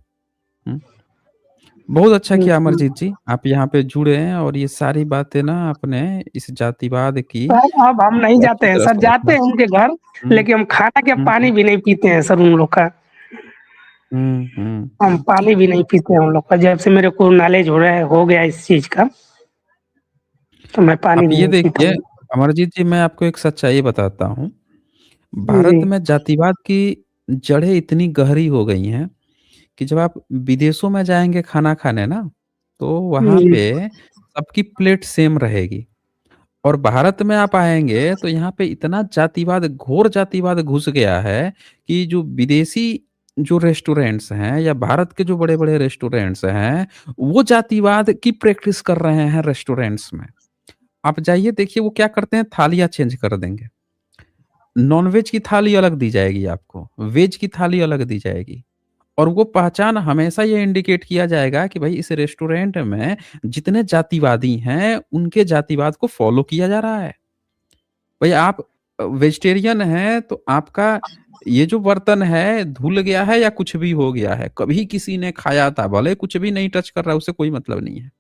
हुँ। बहुत अच्छा किया जी। अमरजीत जी, आप यहाँ पे जुड़े हैं और ये सारी बातें ना आपने इस जातिवाद की सर अब हम नहीं अच्छी जाते हैं तरह सर, से जाते रखा। हैं उनके घर, हुँ, लेकिन हम खाना क्या हुँ, पानी हुँ, भी नहीं पीते हैं सर उन लोग का। हुँ, हुँ। हम पानी भी नहीं पीते हैं उन लोग का। जब से मेरे को नॉलेज हो गया इस चीज़ का, तो मैं पानी आप भी ये नहीं पीता देखिए, हूँ। अमरजीत जी मैं आपको एक सच्चाई बताता हूँ। जी। भारत में जातिवाद की जड़ें इतनी गहरी हो गई हैं कि जब आप विदेशों में जाएँगे खाना खाने ना, तो वहाँ जी। पे सबकी प्लेट सेम रहेगी। और भारत में आप आएँगे तो यहाँ पे इतना जातिवाद, घोर जातिवाद घुस गया है कि जो विदेशी जो रेस्टोरेंट्स हैं या भारत के जो बड़े-बड़े रेस्टोरेंट्स हैं, वो जातिवाद की प्रैक्टिस कर रहे हैं रेस्टोरेंट्स में। आप जाइए देखिए वो क्या करते हैं, थालियाँ चेंज कर देंगे। नॉन-वेज की थाली अलग दी जाएगी आपको, वेज की थाली अलग दी जाएगी। और वो पहचान हमेशा ये इंडिकेट किया जाएगा कि भाई इस रेस्टोरेंट में जितने जातिवादी हैं, उनके जातिवाद को फॉलो किया जा रहा है। भई आप वेजिटेरियन हैं तो आपका ये जो बर्तन है धुल गया है या कुछ भी हो गया है, कभी किसी ने खाया था, भले कुछ भी नहीं टच कर रहा है, उससे कोई मतलब नहीं है।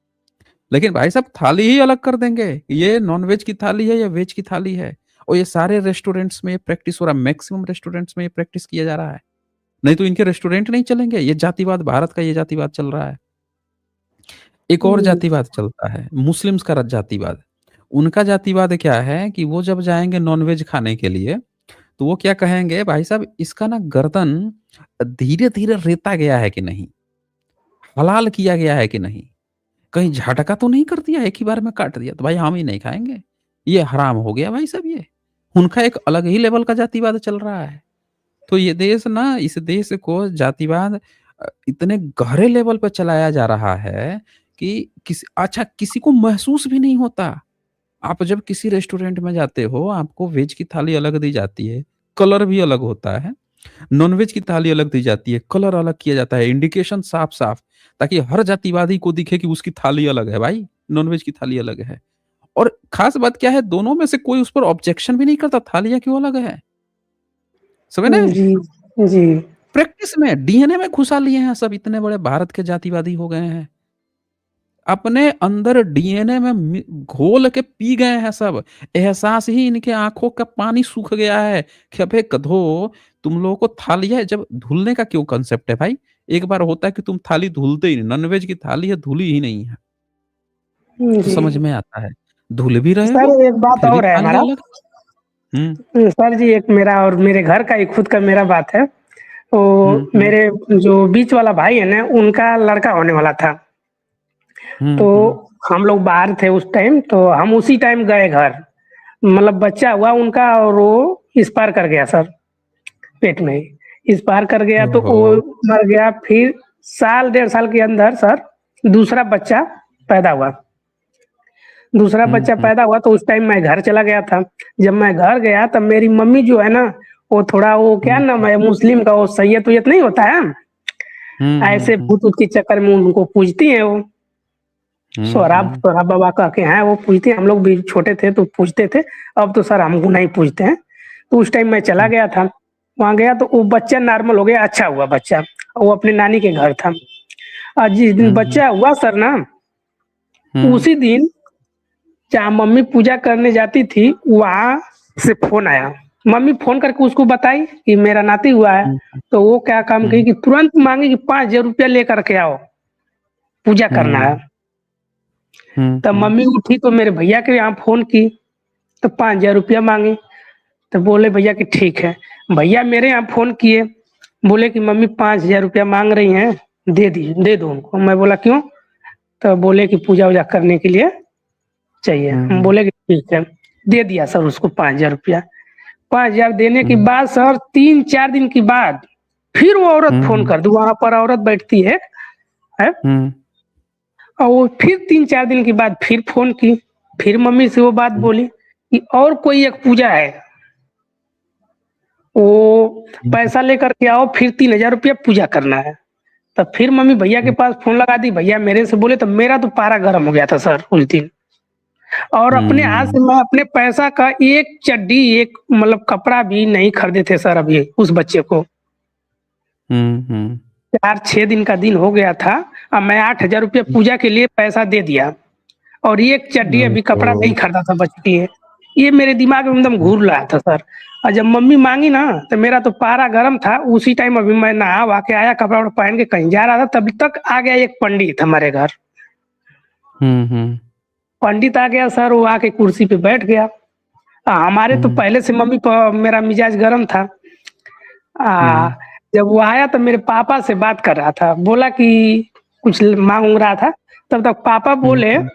लेकिन भाई साहब थाली ही अलग कर देंगे, ये नॉन-वेज की थाली है या वेज की थाली है। और ये सारे रेस्टोरेंट्स में ये प्रैक्टिस हो रहा है, मैक्सिमम रेस्टोरेंट्स में ये प्रैक्टिस किया जा रहा है। नहीं तो इनके रेस्टोरेंट नहीं चलेंगे, ये जातिवाद भारत का ये जातिवाद चल रहा है। एक और जी। जातिवाद चलता है, मुस्लिम्स का जातिवाद। उनका जातिवाद क्या है कि वो जब जाएँगे नॉन-वेज खाने के लिए, तो वो क्या कहेंगे भाई साहब इसका ना गर्दन धीरे-धीरे रेता गया है कि नहीं? हलाल किया गया है कि नहीं? कहीं झटका तो नहीं कर दिया, एक ही बार में काट दिया? तो भाई हम ही नहीं खाएँगे। ये हराम हो गया भाई साहब ये। उनका एक अलग ही लेवल का जातिवाद चल रहा है। तो ये देश ना इस देश को जातिवाद इतने गहरे लेवल पे चलाया जा रहा है कि किसी को महसूस भी नहीं होता। आप जब किसी रेस्टोरेंट में जाते हो, आपको वेज की थाली अलग दी जाती है, कलर भी अलग होता है। नॉन-वेज की थाली अलग दी जाती है, कलर अलग किया जाता है, इंडिकेशन साफ-साफ ताकि हर जातिवादी को दिखे कि उसकी थाली अलग है भाई, नॉन-वेज की थाली अलग है। और खास बात क्या है, दोनों में से कोई उस पर ऑब्जेक्शन भी नहीं करता, थालियाँ क्यों अलग है? समझ रहे हैं? जी। जी। प्रैक्टिस में, डीएनए में घुसा लिए हैं सब, इतने बड़े भारत के जातिवादी हो गए हैं। अपने अंदर डीएनए में घोल के पी गए हैं सब। एहसास ही इनके आंखों का पानी सूख गया है कि अबे गधो, तुम लोगों को थाली है, जब धुलने का क्यों कंसेप्ट है भाई? एक बार होता है कि तुम थाली धुलते ही नहीं, नॉनवेज की थाली है, धुली ही नहीं है, तो जी समझ में आता है। धुल भी रहे हो सर, एक बात फिर भी और है थाली हमारा। अलग। सर जी, एक मेरा और मेरे घर का एक खुद का मेरा बात है। तो हम्म मेरे जो बीच वाला भाई है ना, उनका लड़का होने वाला था। तो हम्म हम लोग बाहर थे उस टाइम, तो हम उसी टाइम गए घर। मतलब बच्चा हुआ उनका और वो एक्सपायर कर गया सर, पेट में ही एक्सपायर कर गया। तो ओहो। वो मर गया। फिर साल 1.5 साल के अंदर सर दूसरा बच्चा पैदा हुआ। दूसरा बच्चा हम्म पैदा हुआ तो उस टाइम मैं घर चला गया था। जब मैं घर गया तब मेरी मम्मी जो है ना, वो थोड़ा वो क्या हम्म नाम है मुस्लिम का, वो सैयद वैयत नहीं होता है, ऐसे हम्म भूत ऊत के चक्कर में उनको पूजती है वो। सोहराब हम्म सोहराब बाबा का के हैं, वो पूजते हैं। हम लोग भी छोटे थे तो पूजते थे। अब तो सर हमको नहीं पूजते हैं। तो उस टाइम मैं चला गया था, वहां गया तो वो बच्चा नॉर्मल हो गया, अच्छा हुआ बच्चा। वो अपने नानी के घर था। और जिस दिन हम्म बच्चा हुआ सर ना, हम्म उसी दिन जहाँ मम्मी पूजा करने जाती थी वहां से फोन आया। मम्मी फोन करके उसको बताई कि मेरा नाती हुआ है। हम्म तो वो क्या काम की हम्म कि तुरंत मांगी कि 5,000 रुपया लेकर के आओ, पूजा करना है। तब हम्म मम्मी उठी तो मेरे भैया के यहाँ फोन की, तो 5,000 रुपया मांगी। तो बोले भैया कि ठीक है। भैया मेरे यहाँ फोन किए, बोले कि मम्मी 5,000 रुपया मांग रही हैं, दे दो उनको। मैं बोला क्यों? तो बोले कि पूजा वूजा करने के लिए चाहिए। हम हम्म बोले कि ठीक है। दे दिया सर उसको 5,000 रुपया। 5,000 देने के हम्म बाद सर 3-4 दिन के बाद फिर वो औरत फोन हम्म कर दी। वहां पर औरत बैठती है। हम्म और वो फिर 3-4 दिन के बाद फिर फोन की। फिर मम्मी से वो बात बोली कि और कोई एक पूजा है, वो पैसा लेकर के आओ, फिर 3,000 रुपया पूजा करना है। तब फिर मम्मी भैया के पास फोन लगा दी। भैया मेरे से बोले, तो मेरा तो पारा गर्म हो गया था सर उस दिन। और अपने हाथ से मैं अपने पैसा का एक चड्डी, एक मतलब कपड़ा भी नहीं खरीदे थे सर अभी उस बच्चे को। हम्म 4-6 दिन का दिन हो गया था। अब मैं 8,000 रुपया पूजा के लिए पैसा दे दिया, और एक चड्डी अभी कपड़ा नहीं ओहो। खरीदा था बच्चे के लिए। ये मेरे दिमाग में एकदम घूर रहा था सर। और जब मम्मी मांगी ना, तो मेरा तो पारा गर्म था। उसी टाइम अभी मैं नहा वहा के आया, कपड़ा वपड़ा पहन के कहीं जा रहा था, तब तक आ गया एक पंडित हमारे घर। हम्म पंडित आ गया सर, वो आके कुर्सी पे बैठ गया। हमारे तो हम्म पहले से मम्मी पर मेरा मिजाज गर्म था। आ, हम्म जब वो आया तो मेरे पापा से बात कर रहा था, बोला कि कुछ मांग रहा था। तब तक पापा बोले हम्म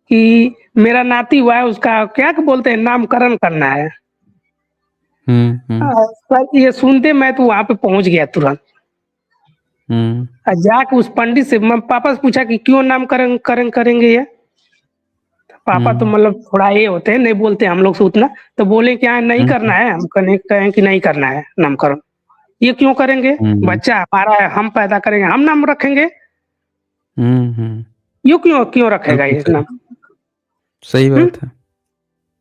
कि मेरा नाती हुआ है, उसका क्या बोलते हैं, नामकरण करना है। हम्म सर ये सुनते मैं तो वहां पे पहुंच गया तुरंत। हम्म और जाके उस पंडित से पापा से पूछा कि क्यों नामकरण करण करेंगे ये। पापा तो हम्म मतलब थोड़ा ये होते हैं, नहीं बोलते हम लोग से उतना। तो बोले क्या नहीं करना हम्म है, हम कहें कि नहीं करना है नामकरण। ये क्यों करेंगे, हम्म बच्चा हमारा है, हम पैदा करेंगे, हम नाम रखेंगे। हम्म। ये क्यों क्यों रखेगा बिल्कुल ये सही। नाम। सही हम्म? बात है।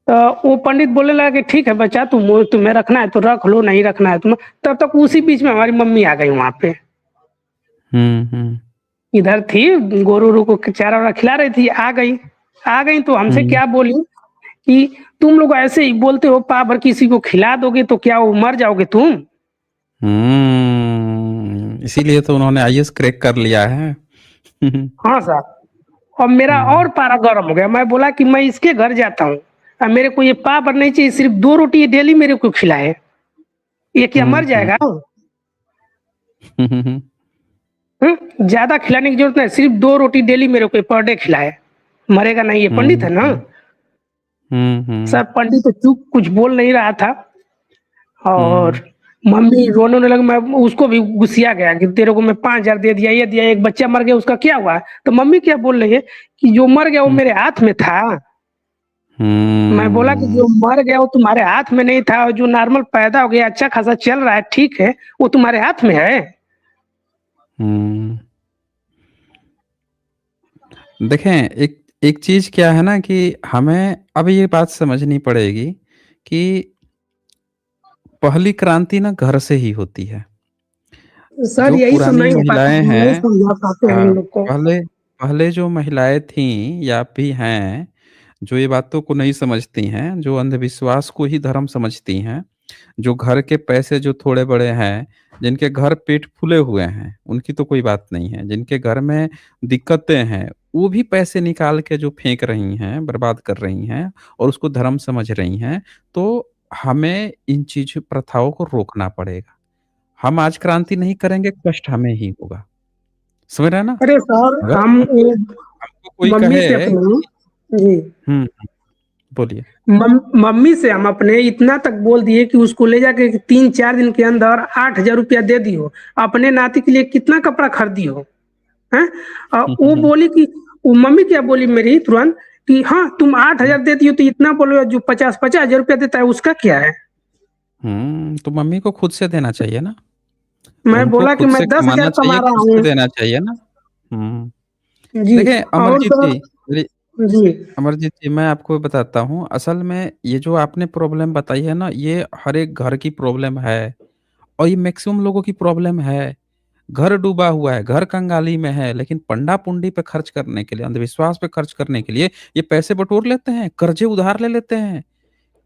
तो वो पंडित बोलने लगा कि ठीक है बच्चा, तुम्हें रखना है तो रख लो, नहीं रखना है तुम्हें। तब तक उसी बीच में हमारी मम्मी आ गई वहां पे। हम्म इधर थी, गोरू रू को चारा वारा खिला रही थी, आ गई तो हमसे हम्म क्या बोली कि तुम लोग ऐसे ही बोलते हो, पा भर किसी को खिला दोगे तो क्या वो मर जाओगे तुम। इसीलिए तो उन्होंने आईएएस क्रैक कर लिया है। हाँ सर। और मेरा हम्म और पारा गर्म हो गया। मैं बोला कि मैं इसके घर जाता हूँ, और मेरे को ये पा भर नहीं चाहिए, सिर्फ 2 रोटी ये डेली मेरे को खिलाए। ये क्या मर हम्म जाएगा? हम्म ज्यादा खिलाने की जरूरत नहीं, सिर्फ 2 रोटी डेली मेरे को पर डे खिलाए, मरेगा नहीं। ये पंडित है ना हम्म सर। पंडित तो चुप, कुछ बोल नहीं रहा था। और हम्म मम्मी रोने लगी। मैं उसको भी गुस्सिया गया कि तेरे को मैं 5,000 दे दिया, ये दिया, एक बच्चा मर गया, उसका क्या हुआ? तो मम्मी क्या बोल रही है कि जो मर गया वो मेरे हाथ में था। मैं बोला कि जो मर गया वो तुम्हारे हाथ में नहीं था, और जो नॉर्मल पैदा हो गया, अच्छा खासा चल रहा है, ठीक है, वो तुम्हारे हाथ में है। हम्म। देखें, एक एक चीज क्या है ना कि हमें अब ये बात समझनी पड़ेगी कि पहली क्रांति ना घर से ही होती है। सर जो यही सब पुरानी नहीं हो पाता, महिलाएं हम नहीं हैं, समझा पाते हैं इन लोग को। पहले पहले जो महिलाएँ थीं या भी हैं, जो ये बातों को नहीं समझती हैं, जो अंधविश्वास को ही धर्म समझती हैं, जो घर के पैसे जो थोड़े बड़े हैं, जिनके घर पेट फूले हुए हैं, उनकी तो कोई बात नहीं है। जिनके घर में दिक्कतें हैं, वो भी पैसे निकाल के जो फेंक रही हैं, बर्बाद कर रही हैं और उसको धर्म समझ रही हैं, तो हमें इन चीज़ प्रथाओं को रोकना पड़ेगा। हम आज क्रांति नहीं करेंगे, कष्ट हमें ही होगा। समझ रहे हैं ना? अरे सर अगर हम हमको कोई मम्मी से कहे अपने जी हुँ, बोलिए। मम्मी से हम अपने इतना तक बोल दिए कि उसको ले जाके 3-4 दिन के अंदर 8,000 रुपया दे दियो, अपने नाती के लिए कितना कपड़ा खरीदी हो है। वो बोली कि वो मम्मी क्या बोली मेरी तुरंत कि हाँ तुम 8,000 दे दियो तो इतना बोलो, जो 50,000 रुपया देता है उसका क्या है। तो मम्मी को खुद से देना चाहिए ना। मैं उनको बोला कि खुद मैं से 10,000 कमाना कमा चाहिए, रहा खुद से हूँ। देना चाहिए ना। हुँ। जी देखिए और अमरजीत सर जी, मेरी जी अमरजीत जी, मैं आपको बताता हूँ, असल में ये जो आपने प्रॉब्लम बताई है ना, ये हर एक घर की प्रॉब्लम है और ये मैक्सिमम लोगों की प्रॉब्लम है। घर डूबा हुआ है, घर कंगाली में है, लेकिन पंडा-पुंडी पे खर्च करने के लिए, अंधविश्वास पे खर्च करने के लिए ये पैसे बटोर लेते हैं, कर्ज़े उधार ले लेते हैं।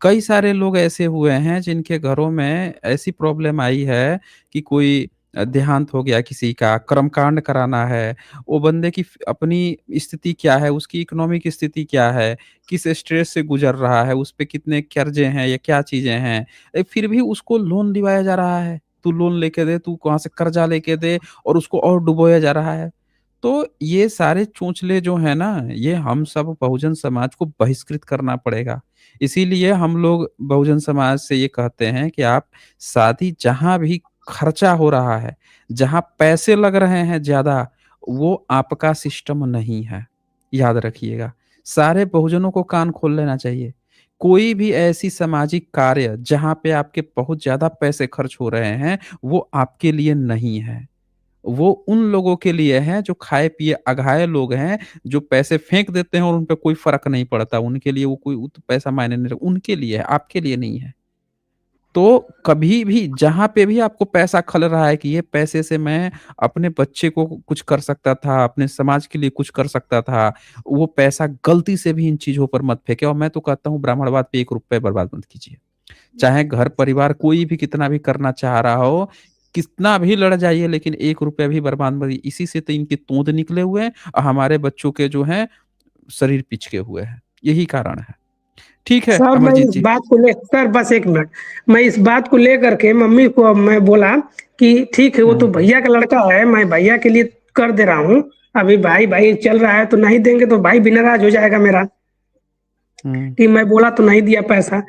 कई सारे लोग ऐसे हुए हैं जिनके घरों में ऐसी प्रॉब्लम आई है कि कोई देहांत हो गया किसी का, कर्मकांड कराना है, वो बंदे की अपनी स्थिति क्या है, उसकी इकोनॉमिक स्थिति क्या है, किस स्ट्रेस से गुज़र रहा है, उस पे कितने कर्ज़े हैं या क्या चीज़ें हैं। फिर भी उसको लोन दिवाया जा रहा है, तू लोन लेके दे, तू कहाँ से कर्ज़ा लेके दे और उसको और डुबोया जा रहा है। तो ये सारे चोंचले जो हैं ना, ये हम सब बहुजन समाज को बहिष्कृत करना पड़ेगा। इसीलिए हम लोग बहुजन समाज से ये कहते हैं कि आप शादी जहाँ भी खर्चा हो रहा है, जहाँ पैसे लग रहे हैं ज़्यादा, वो आपका सिस्टम नहीं है, याद रखिएगा। सारे बहुजनों को कान खोल लेना चाहिए। कोई भी ऐसी सामाजिक कार्य जहाँ पे आपके बहुत ज़्यादा पैसे खर्च हो रहे हैं, वो आपके लिए नहीं है। वो उन लोगों के लिए है जो खाए-पिए अघाए लोग हैं, जो पैसे फेंक देते हैं और उन पे कोई फ़र्क नहीं पड़ता। उनके लिए वो कोई वो तो पैसा मायने नहीं रख उनके लिए है, आपके लिए नहीं है। तो कभी भी जहाँ पे भी आपको पैसा खल रहा है कि ये पैसे से मैं अपने बच्चे को कुछ कर सकता था, अपने समाज के लिए कुछ कर सकता था, वो पैसा गलती से भी इन चीज़ों पर मत फेंके और मैं तो कहता हूँ ब्राह्मणवाद पे 1 रुपए बर्बाद मत कीजिए। चाहे घर परिवार कोई भी कितना भी करना चाह रहा हो, कितना भी लड़ जाइए लेकिन 1 रुपया भी बर्बाद मत इसी से तो इनके तोंद निकले हुए हैं और हमारे बच्चों के जो हैं शरीर पिचके हुए हैं। यही कारण है। ठीक है सर मैं अमरजीत इस जी। बात को ले सर बस 1 मिनट, मैं इस बात को लेकर के मम्मी को अब मैं बोला कि ठीक है वो तो हुँ, भैया का लड़का है, मैं भैया के लिए कर दे रहा हूँ। अभी भाई भाई चल रहा है तो नहीं देंगे तो भाई भी नाराज हो जाएगा मेरा हुँ, कि मैं बोला तो नहीं दिया पैसा।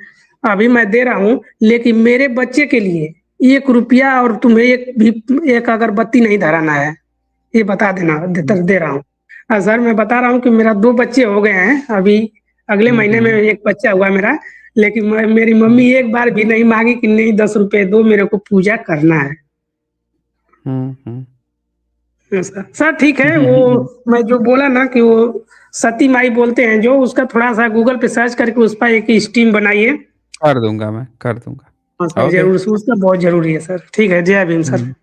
अभी मैं दे रहा हूँ लेकिन मेरे बच्चे के लिए 1 रुपया और तुम्हें एक अगरबत्ती नहीं धराना है, ये बता देना हुँ, दे रहा हूँ। सर मैं बता रहा हूँ कि मेरा 2 बच्चे हो गए हैं अभी, अगले हुँ, महीने में हुँ, एक बच्चा हुआ मेरा। लेकिन मेरी हुँ, मम्मी एक बार भी नहीं मांगी कि नहीं 10 रुपए दो, मेरे को पूजा करना है। हुँ, हुँ। सर ठीक है वो मैं जो बोला ना कि वो सती माई बोलते हैं जो, उसका थोड़ा सा गूगल पे सर्च करके उस पर एक स्टीम बनाइए। कर दूँगा मैं, कर हाँ दूँगा। Sir okay. जरूर, उसका बहुत जरूरी है सर। ठीक है, जय भीम सर। हुँ,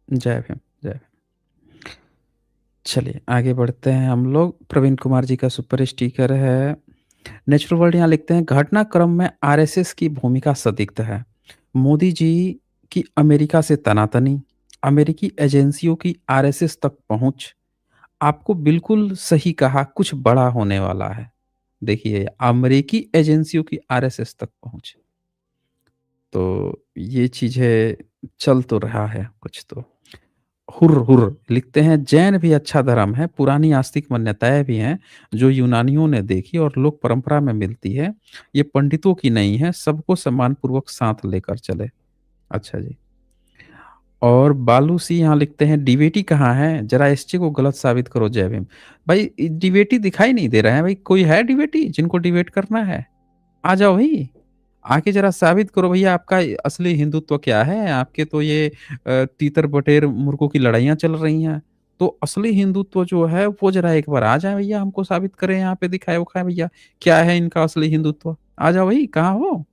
जय भीम, जय भीम। चलिए आगे बढ़ते हैं हम लोग। प्रवीण कुमार जी का सुपर स्टिकर है। नेचुरल वर्ल्ड यहाँ लिखते हैं घटनाक्रम में आरएसएस की भूमिका संदिग्ध है। मोदी जी की अमेरिका से तनातनी, अमेरिकी एजेंसियों की आरएसएस तक पहुंच, आपको बिल्कुल सही कहा कुछ बड़ा होने वाला है। देखिए अमेरिकी एजेंसियों की आरएसएस तक पहुंच, तो ये चीजें चल तो रहा है कुछ तो। हुर्र हुर्र लिखते हैं जैन भी अच्छा धर्म है, पुरानी आस्तिक मान्यताएं भी हैं जो यूनानियों ने देखी और लोक परंपरा में मिलती है। ये पंडितों की नहीं है, सबको सम्मानपूर्वक साथ लेकर चले। अच्छा जी। और बालू सी यहाँ लिखते हैं डीबेटी कहाँ है? जरा एसचे को गलत साबित करो जय भीम। भाई डीबेटी दिखाई नहीं दे रहा है भाई, कोई है डीबेटी जिनको डिबेट करना है? आ जाओ भाई। आके ज़रा साबित करो भैया आपका असली हिंदुत्व क्या है? आपके तो ये तीतर-बटेर मुर्गों की लड़ाइयाँ चल रही हैं। तो असली हिंदुत्व जो है वो ज़रा एक बार आ जाएँ भैया, हमको साबित करें यहाँ पे दिखाएँ-उखाएँ भैया, क्या है इनका असली हिंदुत्व? आ जाओ भाई, कहाँ हो?